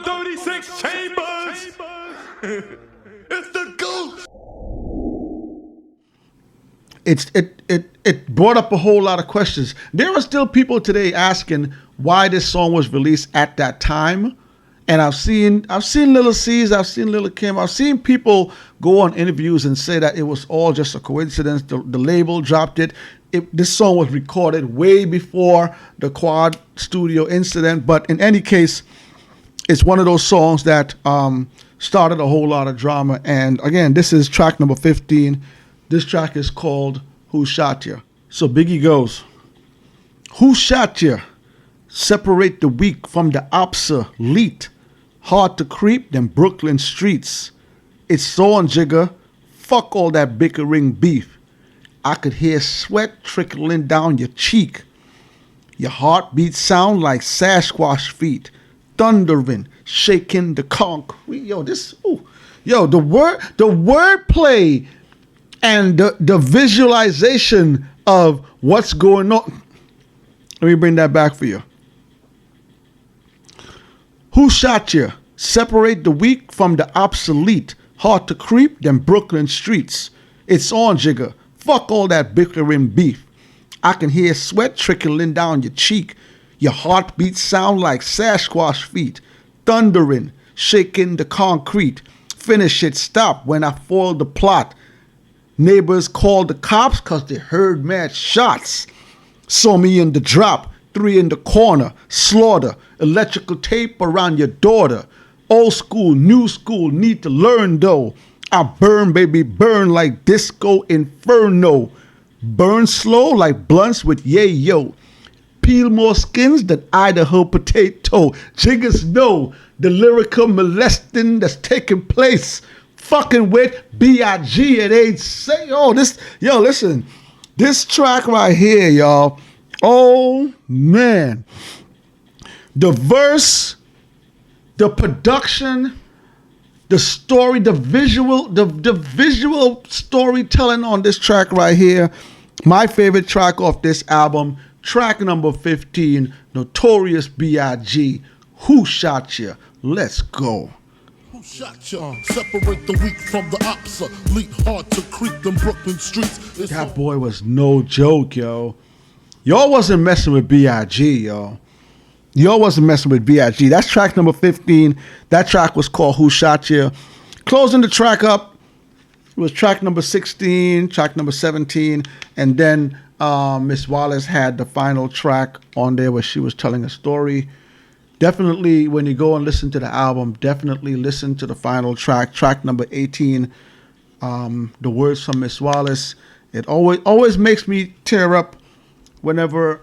36 chambers. It's the ghost. It brought up a whole lot of questions. There are still people today asking why this song was released at that time. And I've seen Lil C's, I've seen Lil Kim, I've seen people go on interviews and say that it was all just a coincidence. The label dropped it. This song was recorded way before the Quad Studio incident. But in any case, it's one of those songs that started a whole lot of drama. And again, this is track number 15. This track is called Who Shot Ya? So Biggie goes, who shot ya? Separate the weak from the obsolete. Hard to creep them Brooklyn streets. It's on, Jigger. Fuck all that bickering beef. I could hear sweat trickling down your cheek. Your heartbeat sound like Sasquatch feet. Thundering, shaking the concrete. Yo, the word play and the visualization of what's going on. Let me bring that back for you. Who shot ya? Separate the weak from the obsolete. Hard to creep them Brooklyn streets. It's on, Jigger. Fuck all that bickering beef. I can hear sweat trickling down your cheek. Your heartbeat sound like Sasquatch feet. Thundering, shaking the concrete. Finish it, stop when I foiled the plot. Neighbors called the cops cause they heard mad shots. Saw me in the drop. 3 in the corner, slaughter, electrical tape around your daughter. Old school, new school, need to learn though. I burn, baby, burn like disco inferno. Burn slow like blunts with yayo. Peel more skins than Idaho potato. Jiggers know the lyrical molesting that's taking place. Fucking with B.I.G. It ain't say, listen, this track right here, y'all. Oh, man. The verse, the production, the story, the visual storytelling on this track right here. My favorite track off this album, track number 15, Notorious B.I.G. Who Shot Ya? Let's go. Who shot ya? Separate the weak from the obsolete. Hard to creep them Brooklyn streets. That boy was no joke, yo. Y'all wasn't messing with B.I.G., y'all. Y'all wasn't messing with B.I.G. That's track number 15. That track was called Who Shot Ya? Closing the track up, it was track number 16, track number 17, and then Miss Wallace had the final track on there where she was telling a story. Definitely, when you go and listen to the album, definitely listen to the final track, track number 18, the words from Miss Wallace. It always makes me tear up whenever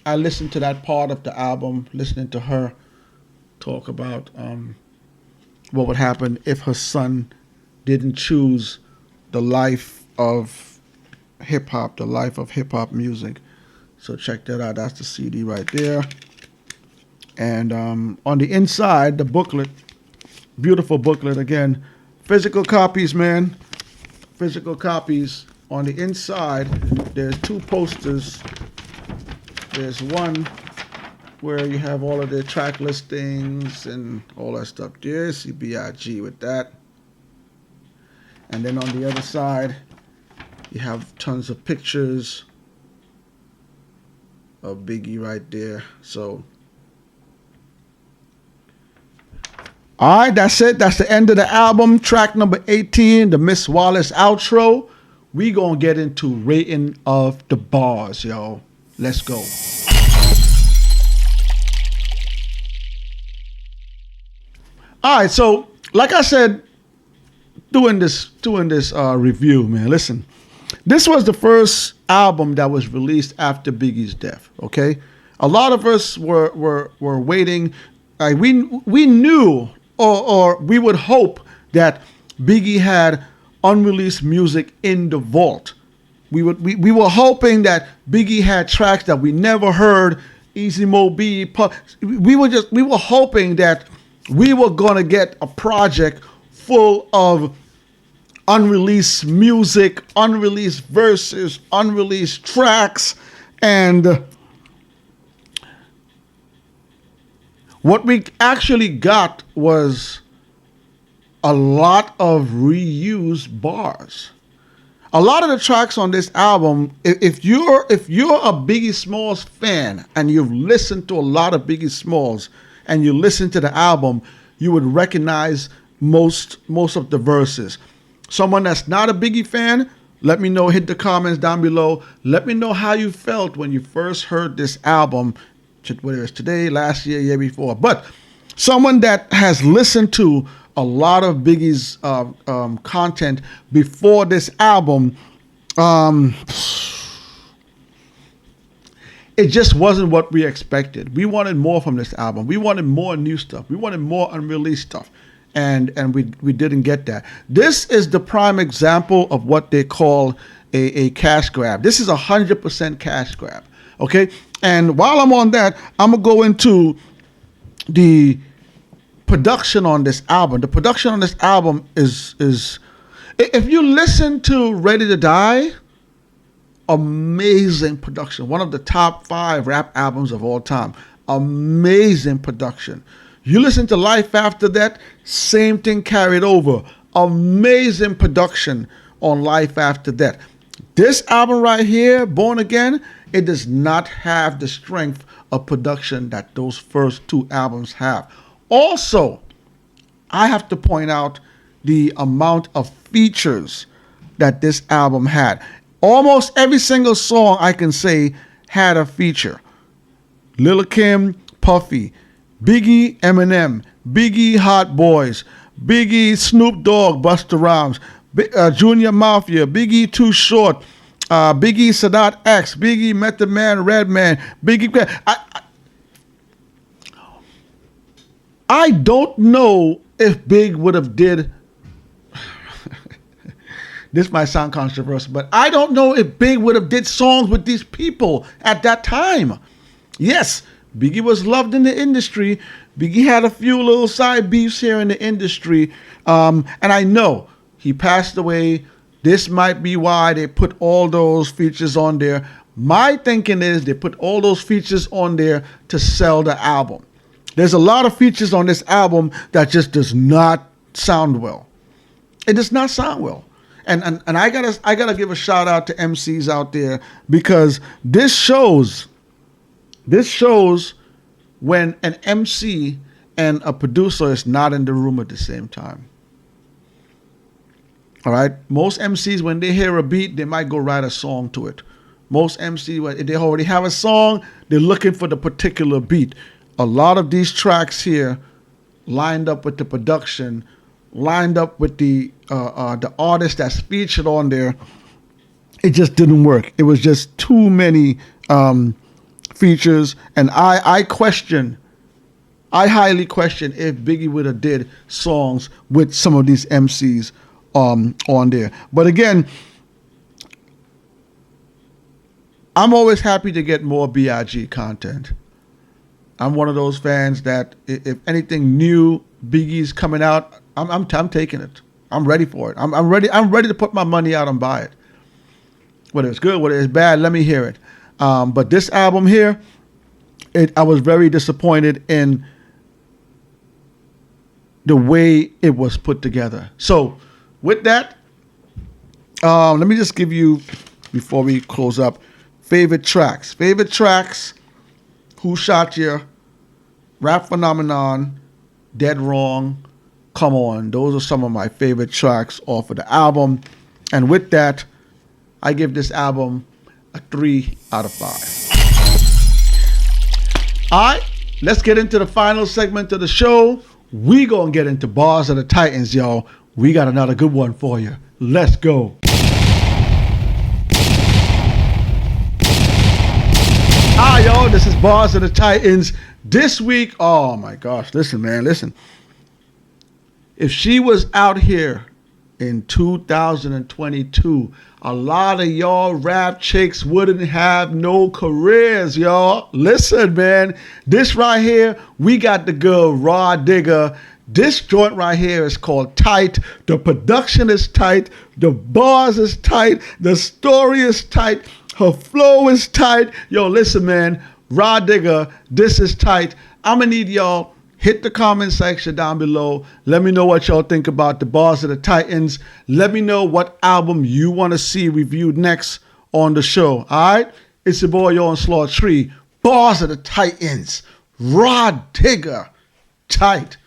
I listen to that part of the album, listening to her talk about what would happen if her son didn't choose the life of hip-hop, the life of hip-hop music. So check that out. That's the CD right there. And on the inside, the booklet, beautiful booklet again. Physical copies, man. Physical copies. On the inside, there's 2 posters. There's one where you have all of the track listings and all that stuff there. See B.I.G. with that. And then on the other side, you have tons of pictures of Biggie right there. So, all right, that's it. That's the end of the album. Track number 18, the Miss Wallace outro. We gonna get into rating of the bars, yo. Let's go. All right, so like I said, doing this review, man. Listen, this was the first album that was released after Biggie's death. Okay, a lot of us were waiting. We knew, or we would hope that Biggie had unreleased music in the vault. We were hoping that Biggie had tracks that we never heard. Easy Mo B. We were hoping that we were gonna get a project full of unreleased music, unreleased verses, unreleased tracks, and What we actually got was a lot of reused bars. A lot of the tracks on this album, if you're a Biggie Smalls fan and you've listened to a lot of Biggie Smalls and you listen to the album, you would recognize most of the verses. Someone that's not a Biggie fan, let me know, hit the comments down below. Let me know how you felt when you first heard this album, whether it's today, last year, year before. But someone that has listened to a lot of Biggie's content before this album, it just wasn't what we expected. We wanted more from this album. We wanted more new stuff. We wanted more unreleased stuff. And we didn't get that. This is the prime example of what they call a cash grab. This is 100% cash grab. Okay? And while I'm on that, I'm going to go into the production on this album. The production on this album is if you listen to Ready to Die, amazing production. One of the top 5 rap albums of all time. Amazing production. You listen to Life After That, same thing carried over. Amazing production on Life After That. This album right here, Born Again, it does not have the strength of production that those first 2 albums have. Also, I have to point out the amount of features that this album had. Almost every single song I can say had a feature. Lil' Kim, Puffy, Biggie, Eminem, Biggie, Hot Boys, Biggie, Snoop Dogg, Busta Rhymes, Junior Mafia, Biggie, Too Short, Biggie, Sadat X, Biggie, Method Man, Redman, Biggie. I don't know if Big would have did, this might sound controversial, but I don't know if Big would have did songs with these people at that time. Yes, Biggie was loved in the industry. Biggie had a few little side beefs here in the industry. And I know he passed away. This might be why they put all those features on there. My thinking is they put all those features on there to sell the album. There's a lot of features on this album that just does not sound well. It does not sound well. And I gotta give a shout out to MCs out there, because this shows when an MC and a producer is not in the room at the same time. All right? Most MCs, when they hear a beat, they might go write a song to it. Most MCs, if they already have a song, they're looking for the particular beat. A lot of these tracks here lined up with the production, lined up with the artist that's featured on there. It just didn't work. It was just too many features, and I highly question if Biggie would have did songs with some of these MCs on there. But again, I'm always happy to get more B.I.G. content. I'm one of those fans that if anything new Biggie's coming out, I'm taking it. I'm ready for it. I'm ready to put my money out and buy it. Whether it's good, whether it's bad, let me hear it. But this album here, I was very disappointed in the way it was put together. So with that, let me just give you, before we close up, favorite tracks. Favorite tracks, Who Shot Ya, Rap Phenomenon, Dead Wrong, Come On. Those are some of my favorite tracks off of the album. And with that, I give this album a 3 out of 5. All right, let's get into the final segment of the show. We gonna get into Barz of the Titans, y'all. We got another good one for you. Let's go. Hi, y'all. This is Barz of the Titans. This week, oh my gosh, listen, man, listen. If she was out here in 2022, a lot of y'all rap chicks wouldn't have no careers, y'all. Listen, man, this right here, we got the girl Raw Digger. This joint right here is called Tight. The production is tight. The bars is tight. The story is tight. Her flow is tight. Yo, listen, man, Raw Digger, this is tight. I'm gonna need y'all Hit the comment section down below. Let me know what y'all think about the Barz of the Titans. Let me know what album you want to see reviewed next on the show. All right? It's your boy, Onslaught Tree. Barz of the Titans. Rod Digger. Tight.